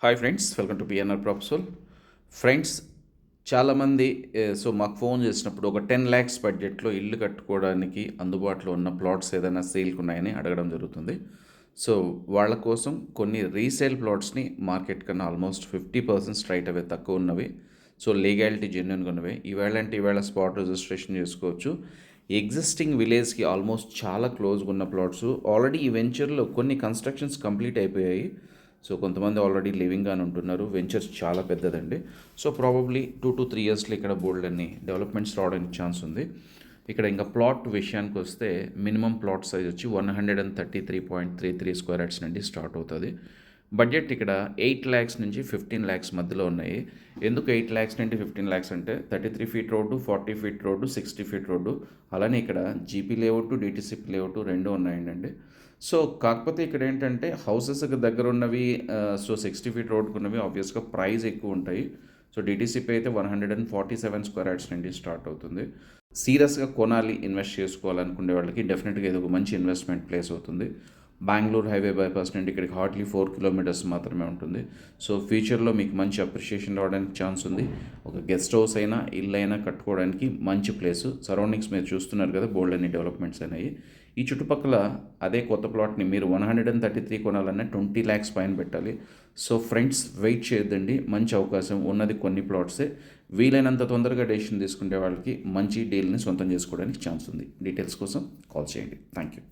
Hi friends, welcome to PNR proposal. Friends, చాలామంది మాకు phone చేసినప్పుడు ఒక 10 lakhs బడ్జెట్లో ఇల్లు కట్టుకోవడానికి అందుబాటులో ఉన్న ప్లాట్స్ ఏదైనా సేల్కి ఉన్నాయని అడగడం జరుగుతుంది. సో వాళ్ళ కోసం కొన్ని రీసేల్ ప్లాట్స్ని మార్కెట్ కన్నా ఆల్మోస్ట్ 50% స్ట్రైట్ అవే తక్కువ ఉన్నవి, సో లీగాలిటీ జెన్యున్గా ఉన్నవి. ఈవేళ స్పాట్ రిజిస్ట్రేషన్ చేసుకోవచ్చు. ఎగ్జిస్టింగ్ విలేజ్కి ఆల్మోస్ట్ చాలా క్లోజ్గా ఉన్న ప్లాట్స్. ఆల్రెడీ ఈ వెంచర్లో కొన్ని కన్స్ట్రక్షన్స్ కంప్లీట్ అయిపోయాయి. సో కొంతమంది ఆల్రెడీ లివింగ్గానే ఉంటున్నారు. వెంచర్స్ చాలా పెద్దదండి. సో ప్రాబబ్లీ 2 to 3 yearsలో ఇక్కడ బోల్డ్ అన్ని డెవలప్మెంట్స్ రావడానికి ఛాన్స్ ఉంది. ఇక్కడ ఇంకా ప్లాట్ విషయానికి వస్తే మినిమం ప్లాట్ సైజ్ వచ్చి 133.33 square yards నుండి స్టార్ట్ అవుతుంది. బడ్జెట్ ఇక్కడ 8 lakhs నుంచి 15 lakhs మధ్యలో ఉన్నాయి. ఎందుకు 8 lakhs నుండి 15 lakhs అంటే 33 feet road, 40 feet road, 60 feet road, అలానే ఇక్కడ జీపీ లేఅవుట్, డిటిసిపి లేఅవుట్ రెండు ఉన్నాయండి. సో కాకపోతే ఇక్కడ ఏంటంటే హౌసెస్కి దగ్గర ఉన్నవి, 60 feet రోడ్కు ఉన్నవి ఆబ్వియస్గా ప్రైస్ ఎక్కువ ఉంటాయి. సో డిటిసిపి అయితే 147 square yards నుండి స్టార్ట్ అవుతుంది. సీరియస్గా కొనాలి, ఇన్వెస్ట్ చేసుకోవాలనుకునే వాళ్ళకి డెఫినెట్గా ఇది ఒక మంచి ఇన్వెస్ట్మెంట్ ప్లేస్ అవుతుంది. బెంగళూరు హైవే బైపాస్ నుండి ఇక్కడికి హార్డ్లీ 4 kilometers మాత్రమే ఉంటుంది. సో ఫ్యూచర్లో మీకు మంచి అప్రిషియేషన్ రావడానికి ఛాన్స్ ఉంది. ఒక గెస్ట్ హౌస్ అయినా ఇల్లు అయినా కట్టుకోవడానికి మంచి ప్లేసు. సరౌండింగ్స్ మీరు చూస్తున్నారు కదా, బోల్డ్ అన్ని డెవలప్మెంట్స్ అయినాయి. ఈ చుట్టుపక్కల అదే కొత్త ప్లాట్ని మీరు 133 కొనాలన్నా 20 lakhs పైన పెట్టాలి. సో ఫ్రెండ్స్, వెయిట్ చేయొద్దండి, మంచి అవకాశం ఉన్నది కొన్ని ప్లాట్సే. వీలైనంత తొందరగా డెసిషన్ తీసుకునే వాళ్ళకి మంచి డీల్ని సొంతం చేసుకోవడానికి ఛాన్స్ ఉంది. డీటెయిల్స్ కోసం కాల్ చేయండి. Thank you.